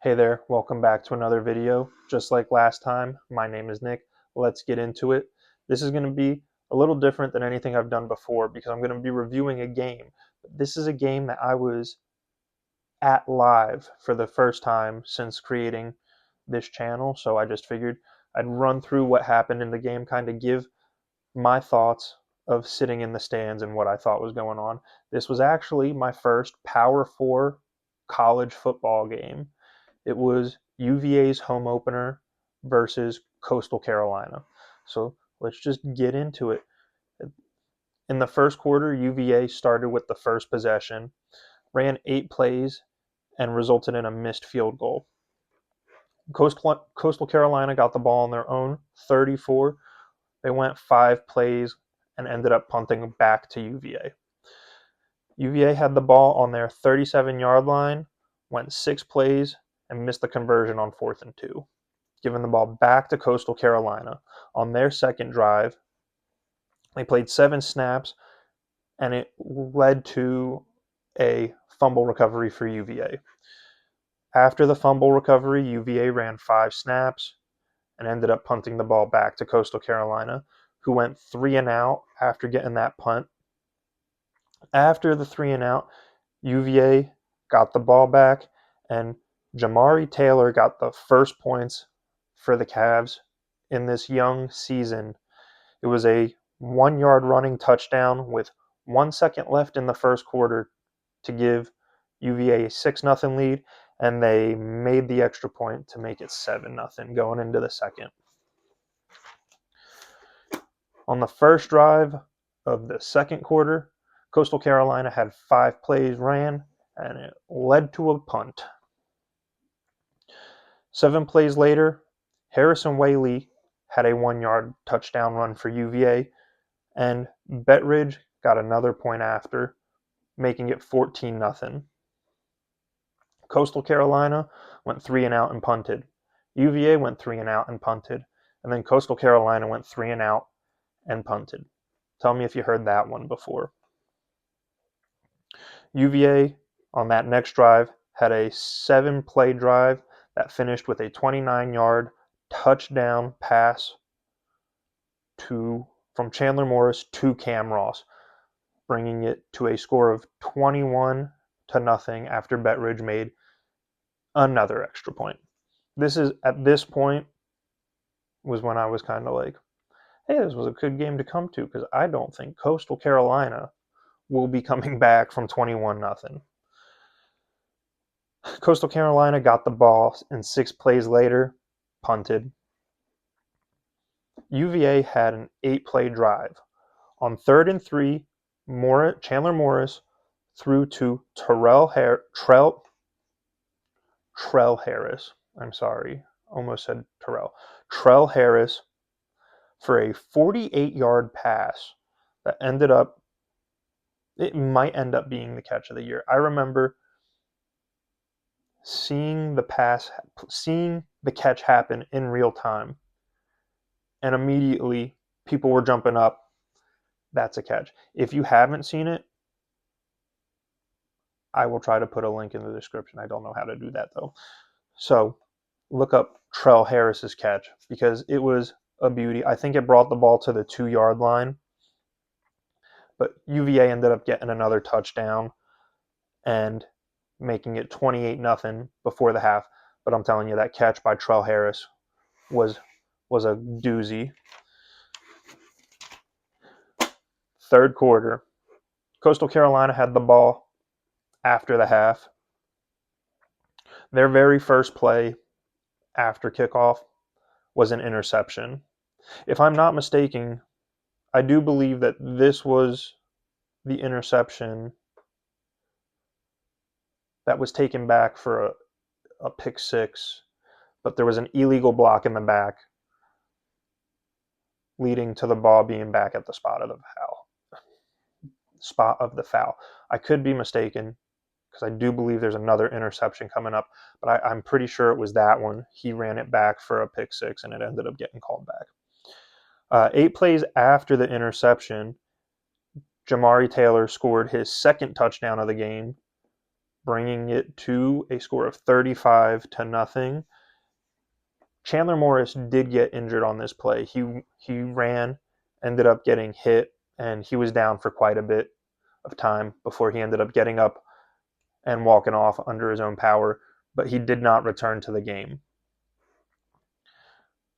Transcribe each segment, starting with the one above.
Hey there, welcome back to another video. Just like last time, my name is Nick. Let's get into it. This is going to be a little different than anything I've done before because I'm going to be reviewing a game. This is a game that I was at live for the first time since creating this channel, so I just figured I'd run through what happened in the game, kind of give my thoughts of sitting in the stands and what I thought was going on. This was actually my first Power 4 college football game. It was UVA's home opener versus Coastal Carolina. So let's just get into it. In the first quarter, UVA started with the first possession, ran 8 plays, and resulted in a missed field goal. Coastal Carolina got the ball on their own 34. They went 5 plays and ended up punting back to UVA. UVA had the ball on their 37-yard line, went 6 plays, and missed the conversion on 4th and 2. Giving the ball back to Coastal Carolina. On their second drive, they played 7 snaps, and it led to a fumble recovery for UVA. After the fumble recovery, UVA ran 5 snaps and ended up punting the ball back to Coastal Carolina, who went 3 and out after getting that punt. After the 3 and out, UVA got the ball back, and Jamari Taylor got the first points for the Cavs in this young season. It was a 1-yard running touchdown with 1 second left in the first quarter to give UVA a 6-0 lead, and they made the extra point to make it 7-0 going into the second. On the first drive of the second quarter, Coastal Carolina had 5 plays ran, and it led to a punt. 7 plays later, Harrison Whaley had a 1-yard touchdown run for UVA, and Bettridge got another point after, making it 14-0. Coastal Carolina went 3 and out and punted. UVA went 3 and out and punted, and then Coastal Carolina went 3 and out and punted. Tell me if you heard that one before. UVA on that next drive had a 7-play drive that finished with a 29-yard touchdown pass from Chandler Morris to Cam Ross, bringing it to a score of 21-0 after Bettridge made another extra point. At this point was when I was kind of like, hey, this was a good game to come to because I don't think Coastal Carolina will be coming back from 21-0. Coastal Carolina got the ball, and 6 plays later, punted. UVA had an 8-play drive. On 3rd and 3, Chandler Morris threw to Trell Harris. I'm sorry, almost said Terrell. Trell Harris for a 48-yard pass that might end up being the catch of the year. I remember seeing the catch happen in real time, and immediately people were jumping up. That's a catch. If you haven't seen it, I will try to put a link in the description. I don't know how to do that though. So look up Trell Harris's catch because it was a beauty. I think it brought the ball to the 2-yard line, but UVA ended up getting another touchdown and making it 28-0 before the half. But I'm telling you, that catch by Trell Harris was a doozy. Third quarter, Coastal Carolina had the ball after the half. Their very first play after kickoff was an interception. If I'm not mistaken, I do believe that this was the interception that was taken back for a pick 6, but there was an illegal block in the back leading to the ball being back at the spot of the foul. I could be mistaken because I do believe there's another interception coming up, but I'm pretty sure it was that one. He ran it back for a pick 6, and it ended up getting called back. 8 plays after the interception, Jamari Taylor scored his second touchdown of the game bringing it to a score of 35-0. Chandler Morris did get injured on this play. He ran, ended up getting hit, and he was down for quite a bit of time before he ended up getting up and walking off under his own power, but he did not return to the game.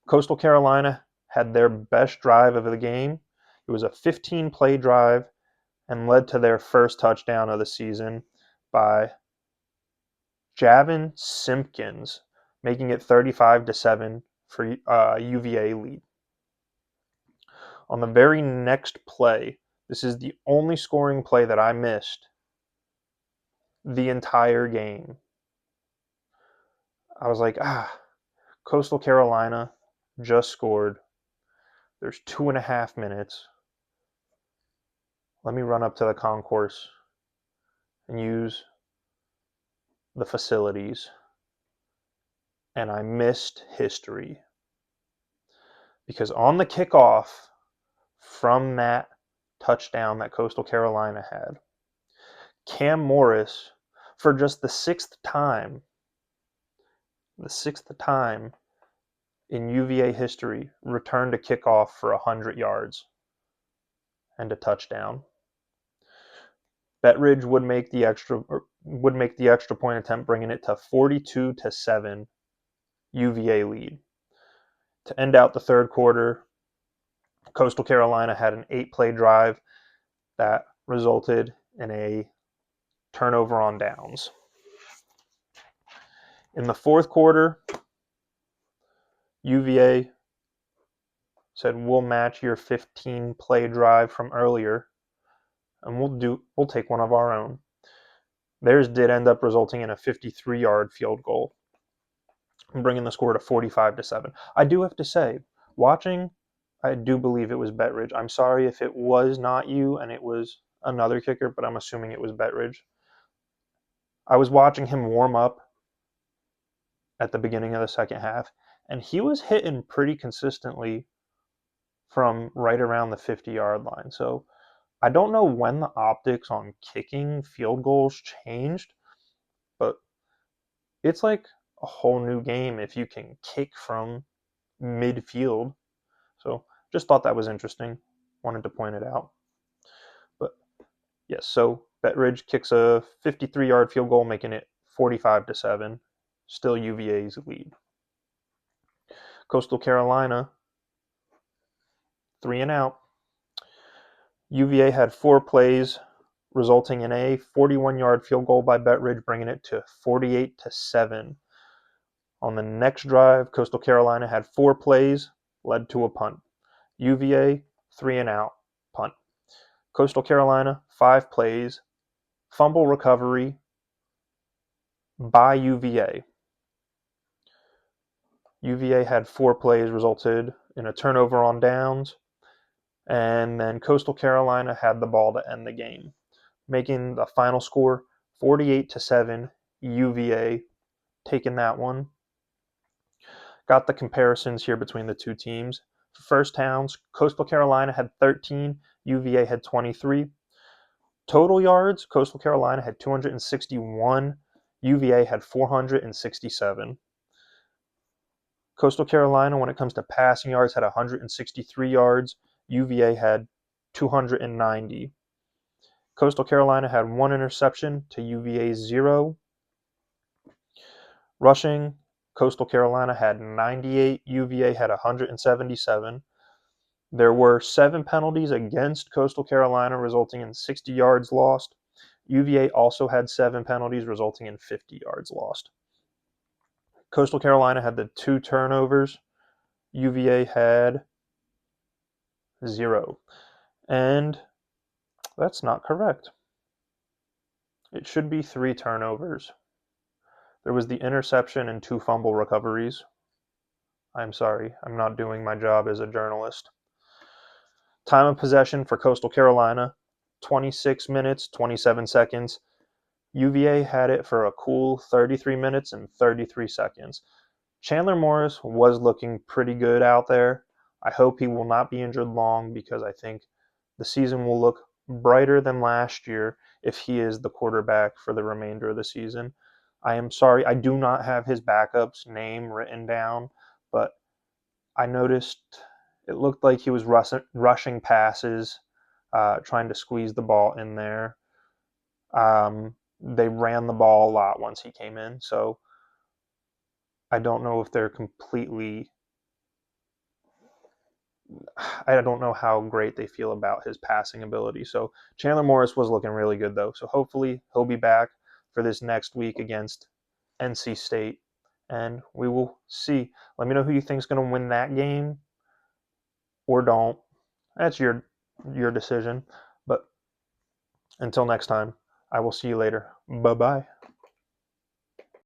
Coastal Carolina had their best drive of the game. It was a 15-play drive and led to their first touchdown of the season by Javin Simpkins, making it 35-7 for UVA lead. On the very next play, this is the only scoring play that I missed the entire game. I was like, Coastal Carolina just scored. There's 2.5 minutes. Let me run up to the concourse and use the facilities. And I missed history. Because on the kickoff from that touchdown that Coastal Carolina had, Cam Morris, for just the sixth time in UVA history, returned a kickoff for 100 yards and a touchdown. Bettridge would make the extra point attempt, bringing it to 42-7 UVA lead. To end out the third quarter, Coastal Carolina had an 8-play drive that resulted in a turnover on downs. In the fourth quarter, UVA said, we'll match your 15-play drive from earlier, and we'll take one of our own. Theirs did end up resulting in a 53-yard field goal, bringing the score to 45-7. I do have to say, watching, I do believe it was Bettridge. I'm sorry if it was not you and it was another kicker, but I'm assuming it was Bettridge. I was watching him warm up at the beginning of the second half, and he was hitting pretty consistently from right around the 50-yard line. So I don't know when the optics on kicking field goals changed, but it's like a whole new game if you can kick from midfield. So just thought that was interesting. Wanted to point it out. But yes, so Bettridge kicks a 53-yard field goal, making it 45-7. Still UVA's lead. Coastal Carolina, 3 and out. UVA had 4 plays, resulting in a 41-yard field goal by Bettridge, bringing it to 48-7. On the next drive, Coastal Carolina had 4 plays, led to a punt. UVA, 3 and out, punt. Coastal Carolina, 5 plays, fumble recovery by UVA. UVA had 4 plays, resulted in a turnover on downs, and then Coastal Carolina had the ball to end the game, making the final score 48-7, UVA taking that one. Got the comparisons here between the two teams. For first downs, Coastal Carolina had 13, UVA had 23. Total yards, Coastal Carolina had 261, UVA had 467. Coastal Carolina, when it comes to passing yards, had 163 yards. UVA had 290. Coastal Carolina had 1 interception to UVA's 0. Rushing, Coastal Carolina had 98. UVA had 177. There were 7 penalties against Coastal Carolina, resulting in 60 yards lost. UVA also had 7 penalties, resulting in 50 yards lost. Coastal Carolina had the 2 turnovers. UVA had 0. And that's not correct. It should be 3 turnovers. There was the interception and 2 fumble recoveries. I'm sorry, I'm not doing my job as a journalist. Time of possession for Coastal Carolina, 26 minutes, 27 seconds. UVA had it for a cool 33 minutes and 33 seconds. Chandler Morris was looking pretty good out there. I hope he will not be injured long, because I think the season will look brighter than last year if he is the quarterback for the remainder of the season. I am sorry, I do not have his backup's name written down, but I noticed it looked like he was rushing passes, trying to squeeze the ball in there. They ran the ball a lot once he came in, so I don't know if they're completely. I don't know how great they feel about his passing ability. So Chandler Morris was looking really good though. So hopefully he'll be back for this next week against NC State, and we will see. Let me know who you think is going to win that game, or don't. That's your decision. But until next time, I will see you later. Bye bye.